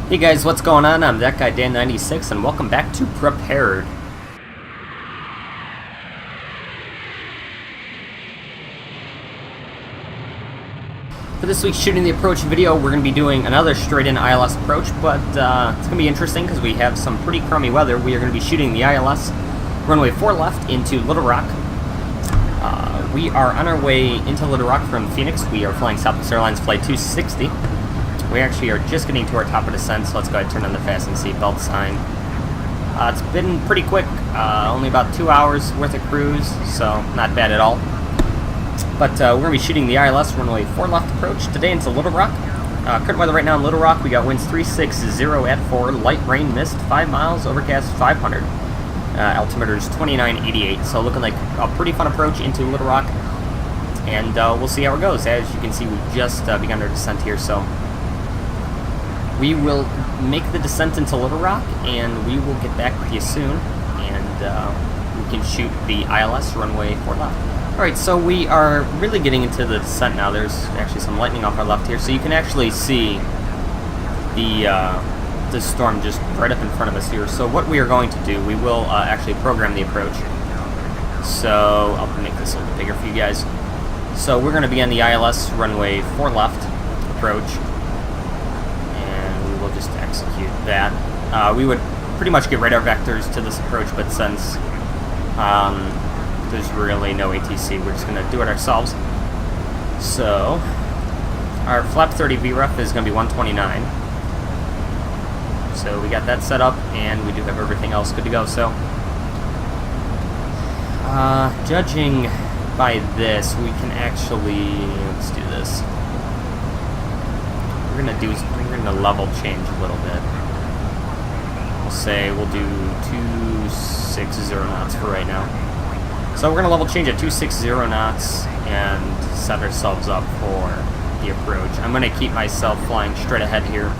Hey guys, what's going on? I'm that guy Dan96 and welcome back to Prepared. For this week's Shooting the Approach video, we're going to be doing another straight-in ILS approach, but it's going to be interesting because we have some pretty crummy weather. We are going to be shooting the ILS runway 4 left into Little Rock. We are on our way into Little Rock from Phoenix. We are flying Southwest Airlines Flight 260. We actually are just getting to our top of descent, so let's go ahead and turn on the fasten seatbelt sign. It's been pretty quick, only about 2 hours worth of cruise, so not bad at all. But we're going to be shooting the ILS runway 4 left approach today into Little Rock. Current weather right now in Little Rock, we got winds 360 at 4, light rain, mist 5 miles, overcast 500. Altimeter is 2988, so looking like a pretty fun approach into Little Rock. And we'll see how it goes. As you can see, we've just begun our descent here, so we will make the descent into Little Rock, and we will get back with you soon, and we can shoot the ILS runway 4 left. Alright, so we are really getting into the descent now. There's actually some lightning off our left here, so you can actually see the storm just right up in front of us here. So what we are going to do, we will actually program the approach. So I'll make this a little bigger for you guys. So we're going to be on the ILS runway 4 left approach. We'll just execute that. We would pretty much get radar vectors to this approach, but since there's really no ATC, we're just going to do it ourselves. So our flap 30 VREF is going to be 129. So we got that set up, and we do have everything else good to go. So judging by this, we can actually, let's do this. We're gonna level change a little bit. We'll say we'll do 260 knots for right now. So we're gonna level change at 260 knots and set ourselves up for the approach. I'm gonna keep myself flying straight ahead here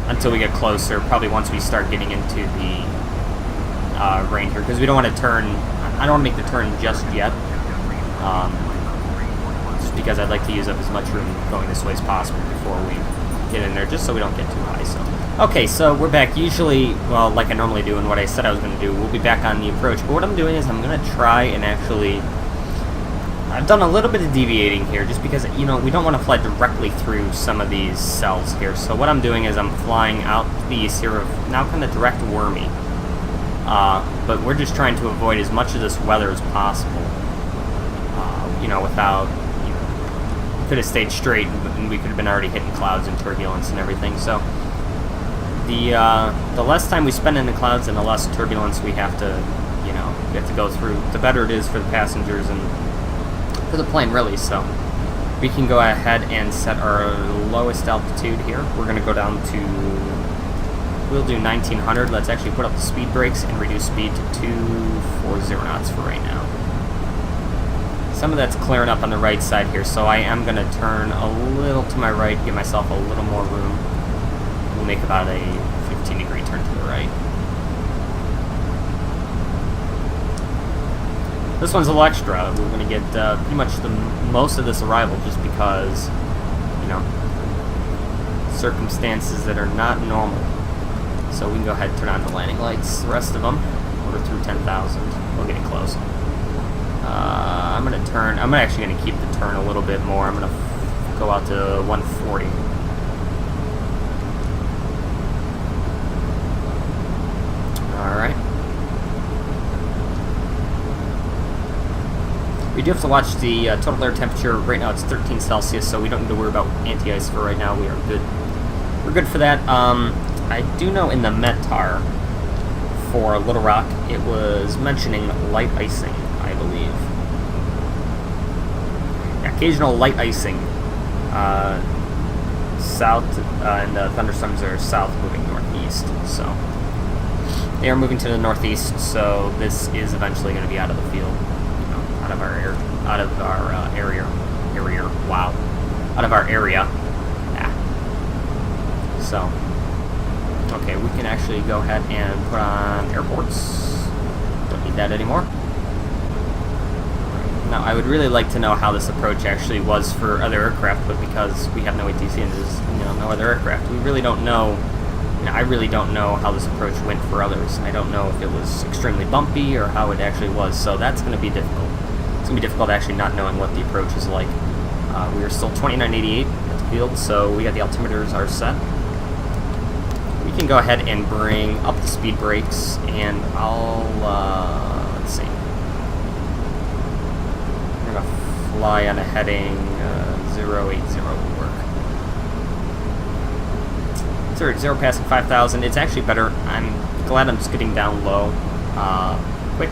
until we get closer. Probably once we start getting into the rain here, because we don't want to turn. I don't want to make the turn just yet. Because I'd like to use up as much room going this way as possible before we get in there, just so we don't get too high. So, okay, so we're back. Usually, well, like I normally do and what I said I was going to do, we'll be back on the approach. But what I'm doing is I'm going to try and actually, I've done a little bit of deviating here just because, you know, we don't want to fly directly through some of these cells here. So what I'm doing is I'm flying out to the east here, now kind of direct wormy. But we're just trying to avoid as much of this weather as possible, you know, without, could have stayed straight, and we could have been already hitting clouds and turbulence and everything. So the less time we spend in the clouds and the less turbulence we have to, you know, go through, the better it is for the passengers and for the plane, really. So we can go ahead and set our lowest altitude here. We're going to go down to, we'll do 1900. Let's actually put up the speed brakes and reduce speed to 240 knots for right now. Some of that's clearing up on the right side here, so I am going to turn a little to my right, give myself a little more room. We'll make about a 15-degree turn to the right. This one's a little extra. We're going to get pretty much most of this arrival just because, you know, circumstances that are not normal. So we can go ahead and turn on the landing lights. The rest of them, we're through 10,000. We'll get it close. I'm actually going to keep the turn a little bit more. I'm going to go out to 140. Alright. We do have to watch the total air temperature. Right now it's 13 Celsius, so we don't need to worry about anti-ice for right now. We are good. We're good for that. I do know in the METAR for Little Rock, it was mentioning light icing, I believe. Occasional light icing. South, and the thunderstorms are south moving northeast. So they are moving to the northeast. So this is eventually going to be out of the field, you know, out of our area. Wow, out of our area. Yeah. So okay, we can actually go ahead and put on airports. Don't need that anymore. Now, I would really like to know how this approach actually was for other aircraft, but because we have no ATC and there's no other aircraft, we really don't know. I really don't know how this approach went for others. I don't know if it was extremely bumpy or how it actually was, so that's going to be difficult. It's going to be difficult actually not knowing what the approach is like. We are still 2988 at the field, so we got the altimeters are set. We can go ahead and bring up the speed brakes, and I'll, let's see. We're going to fly on a heading 080 will work. 0 passing 5,000. It's actually better. I'm glad I'm just getting down low quick,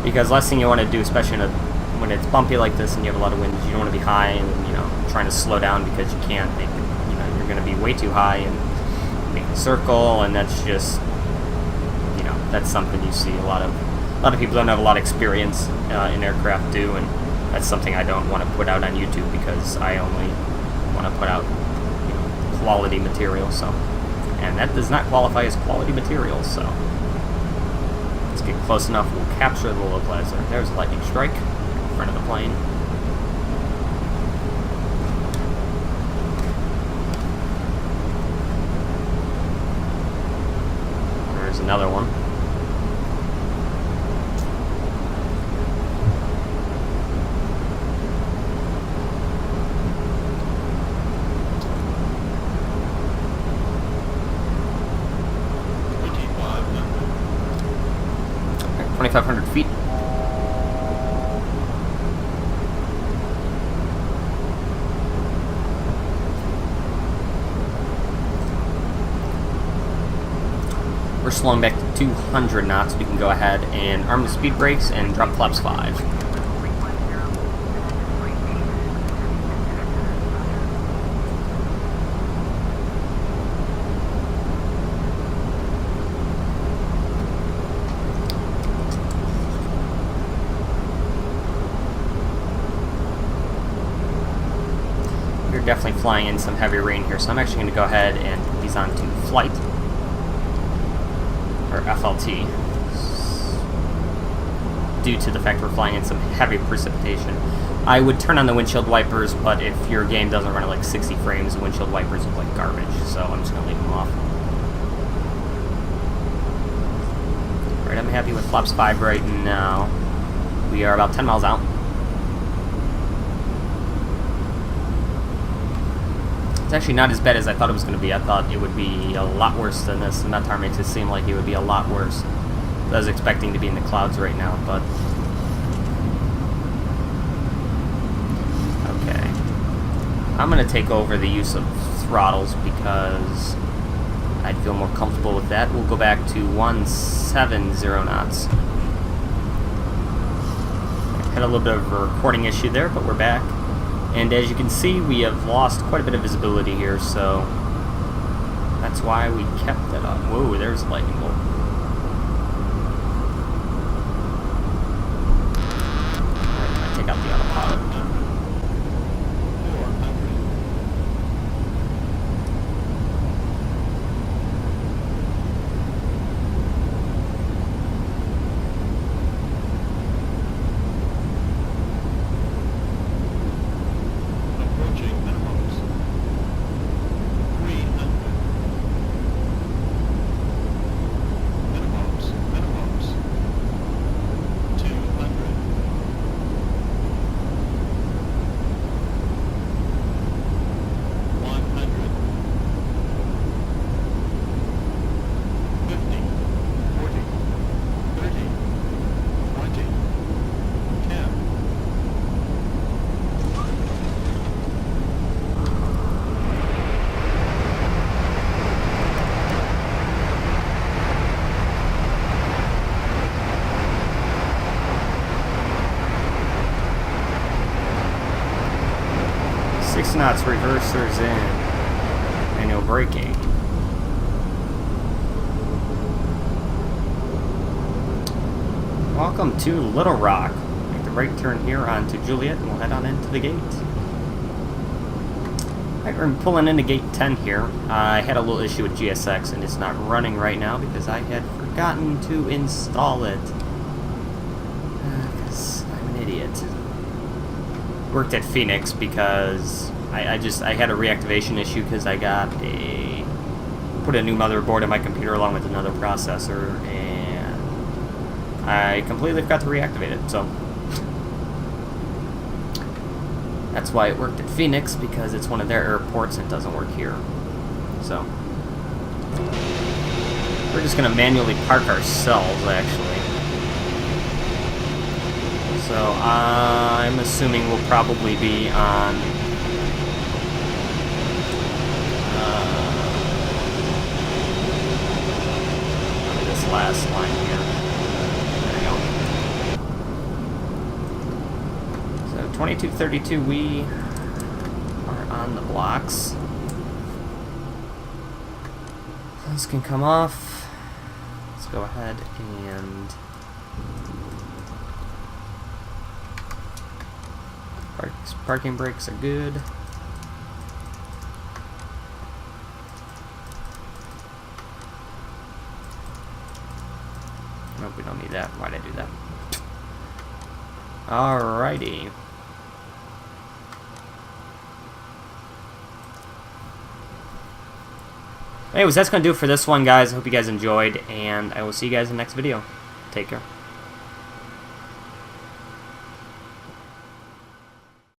because last thing you want to do, especially when it's bumpy like this and you have a lot of wind, you don't want to be high and trying to slow down because you can't make it, you're going to be way too high and make a circle, and that's just that's something you see a lot of people don't have a lot of experience in aircraft do, and that's something I don't want to put out on YouTube because I only want to put out quality material, and that does not qualify as quality material, so let's get close enough. We'll capture the localizer. There's a lightning strike in front of the plane. There's another one. Right, 2,500 feet. We're slowing back to 200 knots. We can go ahead and arm the speed brakes and drop flaps 5. We're definitely flying in some heavy rain here, so I'm actually going to go ahead and put these onto flight. Or FLT, due to the fact we're flying in some heavy precipitation. I would turn on the windshield wipers, but if your game doesn't run at like 60 frames, the windshield wipers look like garbage, so I'm just going to leave them off. Alright, I'm happy with flaps 5 right now. We are about 10 miles out. It's actually not as bad as I thought it was going to be. I thought it would be a lot worse than this. The Metar makes it seem like it would be a lot worse. I was expecting to be in the clouds right now, but... Okay. I'm going to take over the use of throttles because I'd feel more comfortable with that. We'll go back to 170 knots. Had a little bit of a recording issue there, but we're back. And as you can see, we have lost quite a bit of visibility here, so that's why we kept it up. Whoa, there's a lightning bolt. Alright, I'm gonna take out the autopilot. Knots, reversers in, manual braking. Welcome to Little Rock. Make the right turn here onto Juliet and we'll head on into the gate. Alright, we're pulling into gate 10 here. I had a little issue with GSX and it's not running right now because I had forgotten to install it. Because I'm an idiot. worked at Phoenix because I had a reactivation issue because I put a new motherboard in my computer along with another processor, and I completely forgot to reactivate it, so that's why it worked at Phoenix, because it's one of their airports and it doesn't work here. So we're just going to manually park ourselves, actually. So I'm assuming we'll probably be on this last line here. There we go. So 2232, we are on the blocks. This can come off. Let's go ahead and parking brakes are good. Nope, we don't need that. Why'd I do that? Alrighty. Anyways, that's going to do it for this one, guys. I hope you guys enjoyed, and I will see you guys in the next video. Take care.